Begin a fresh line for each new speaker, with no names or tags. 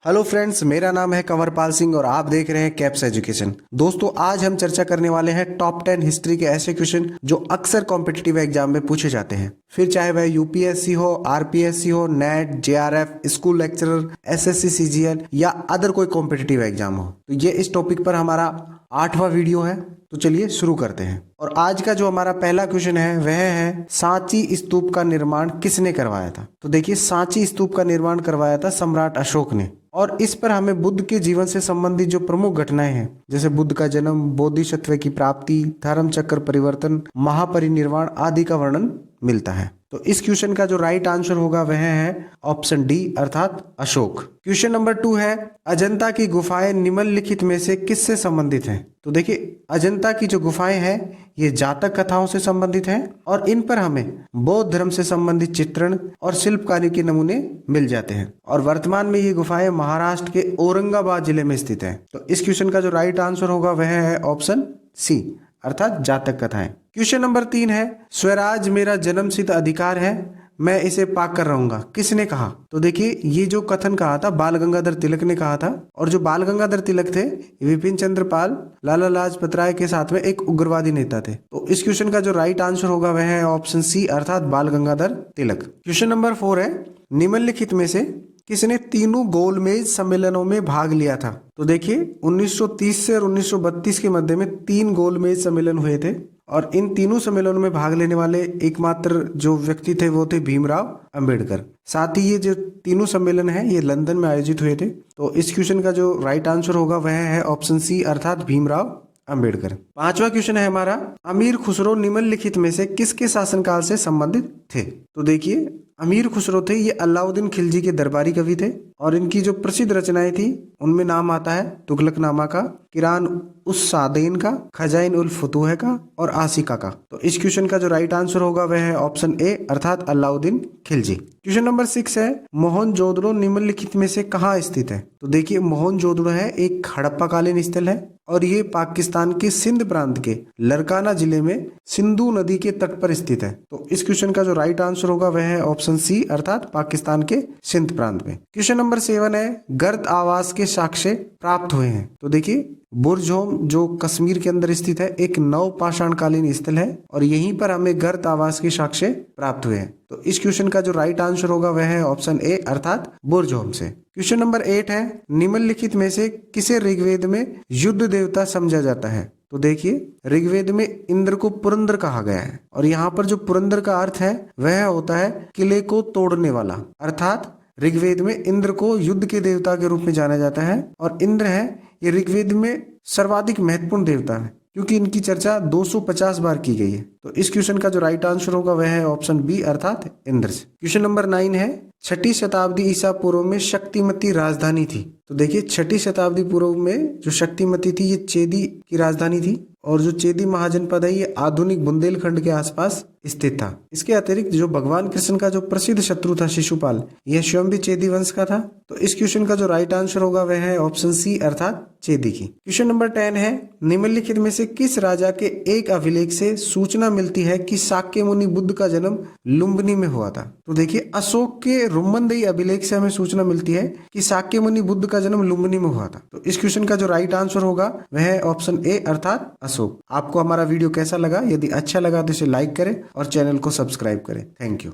Hello friends, मेरा नाम है कंवरपाल सिंह और आप देख रहे हैं कैप्स एजुकेशन। दोस्तों, आज हम चर्चा करने वाले हैं टॉप 10 हिस्ट्री के ऐसे क्वेश्चन जो अक्सर कॉम्पिटिटिव एग्जाम में पूछे जाते हैं। फिर चाहे वह यूपीएससी हो, आरपीएससी हो, net, JRF, school lecturer, SSC, CGL या अदर कोई कॉम्पिटिटिव एग्जाम हो। तो ये इस टॉपिक पर हमारा 8वां वीडियो है। तो चलिए शुरू करते हैं। और आज का जो हमारा पहला क्वेश्चन है वह है सांची स्तूप का निर्माण किसने करवाया था। तो देखिए, सांची स्तूप का निर्माण करवाया था सम्राट अशोक ने। और इस पर हमें बुद्ध के जीवन से संबंधित जो प्रमुख घटनाएं हैं, जैसे बुद्ध का जन्म, बोधिसत्व की प्राप्ति, धर्म चक्र परिवर्तन, महापरिनिर्वाण आदि का वर्णन मिलता है। तो इस क्वेश्चन का जो राइट आंसर होगा वह है ऑप्शन डी अर्थात अशोक। क्वेश्चन नंबर 2 है अजंता की गुफाएं निम्नलिखित में से किससे संबंधित हैं। तो देखिए, अजंता की जो गुफाएं हैं ये जातक कथाओं से संबंधित हैं और इन पर हमें बौद्ध धर्म से संबंधित चित्रण और शिल्पकारी के नमूने मिल जाते हैं। और वर्तमान में ये गुफाएं महाराष्ट्र के औरंगाबाद जिले में स्थित है। तो इस क्वेश्चन का जो राइट आंसर होगा वह है ऑप्शन सी अर्थात जातक कथाएं। क्वेश्चन नंबर 3 है स्वराज मेरा जन्मसिद्ध अधिकार है, मैं इसे पाकर कर रहूंगा, किसने कहा। तो देखिए, ये जो कथन कहा था बाल गंगाधर तिलक ने कहा था। और जो बाल गंगाधर तिलक थे विपिन चंद्र पाल, लाला लाजपत राय के साथ में एक उग्रवादी नेता थे। तो इस क्वेश्चन का जो राइट आंसर होगा वह है ऑप्शन सी अर्थात बाल गंगाधर तिलक। क्वेश्चन नंबर 4 है निम्नलिखित में से किसने तीनों गोलमेज सम्मेलनों में भाग लिया था। तो देखिए, 1930 से और 1932 के मध्य में 3 गोलमेज सम्मेलन हुए थे और इन तीनों सम्मेलनों में भाग लेने वाले एकमात्र जो व्यक्ति थे वो थे भीमराव अंबेडकर। साथ ही ये जो तीनों सम्मेलन हैं ये लंदन में आयोजित हुए थे। तो इस क्वेश्चन का जो राइट आंसर होगा वह है ऑप्शन सी अर्थात भीमराव अंबेडकर। 5वां क्वेश्चन है हमारा अमीर खुसरो निम्नलिखित में से किसके शासनकाल से संबंधित थे। तो देखिए, अमीर खुसरो थे ये अलाउद्दीन खिलजी के दरबारी कवि थे और इनकी जो प्रसिद्ध रचनाएं थी उनमें नाम आता है तुगलकनामा का, किरान उस सादेन का, खजाइन उल फुतूह का और आसिका का। तो इस क्वेश्चन का जो राइट आंसर होगा वह है ऑप्शन ए अर्थात अलाउद्दीन खिलजी। क्वेश्चन नंबर 6 है मोहनजोदड़ो निम्नलिखित में से कहाँ स्थित है। तो देखिए, मोहनजोदड़ो है एक हड़प्पाकालीन स्थल है और ये पाकिस्तान के सिंध प्रांत के लरकाना जिले में सिंधु नदी के तट पर स्थित है। तो इस क्वेश्चन का जो राइट आंसर होगा वह है ऑप्शन सी अर्थात पाकिस्तान के सिंध प्रांत में। क्वेश्चन नंबर 7 है गर्द आवास के साक्ष्य प्राप्त हुए हैं। तो देखिए, बुरजोम जो कश्मीर के अंदर स्थित है एक नवपाषाणकालीन स्थल है और यहीं पर हमें गर्द आवास के साक्ष्य प्राप्त हुए हैं। तो इस क्वेश्चन का जो राइट आंसर होगा वह है ऑप्शन ए अर्थात बुरजोम से। क्वेश्चन नंबर 8 है निम्नलिखित में से किसे ऋग्वेद में युद्ध देवता समझा जाता है। तो देखिए, ऋग्वेद में इंद्र को पुरंदर कहा गया है और यहाँ पर जो पुरंदर का अर्थ है वह होता है किले को तोड़ने वाला। अर्थात ऋग्वेद में इंद्र को युद्ध के देवता के रूप में जाना जाता है और इंद्र है ये ऋग्वेद में सर्वाधिक महत्वपूर्ण देवता है क्योंकि इनकी चर्चा 250 बार की गई है। तो इस क्वेश्चन का जो राइट आंसर होगा वह है ऑप्शन बी अर्थात इंद्र से। क्वेश्चन नंबर 9 है 6ठी शताब्दी ईसा पूर्व में शक्तिमती राजधानी थी। तो देखिए, 6ठी शताब्दी पूर्व में जो शक्तिमती थी ये चेदी की राजधानी थी और जो चेदी महाजनपद है ये आधुनिक बुंदेलखंड के आसपास स्थित था। इसके अतिरिक्त जो भगवान कृष्ण का जो प्रसिद्ध शत्रु था शिशुपाल, यह स्वयं भी चेदी वंश का था। तो इस क्वेश्चन का जो राइट आंसर होगा वह है ऑप्शन सी अर्थात चेदी की। क्वेश्चन नंबर 10 है निम्नलिखित में से किस राजा के एक अभिलेख से सूचना मिलती है कि शाक्य मुनि बुद्ध का जन्म लुम्बिनी में हुआ था। तो देखिए, अशोक के रुम्मनदेही अभिलेख से हमें सूचना मिलती है कि शाक्य मुनि बुद्ध का जन्म लुम्बिनी में हुआ था। तो इस क्वेश्चन का जो राइट आंसर होगा वह है ऑप्शन ए अर्थात अशोक। आपको हमारा वीडियो कैसा लगा? यदि अच्छा लगा तो इसे लाइक करें और चैनल को सब्सक्राइब करें। Thank you.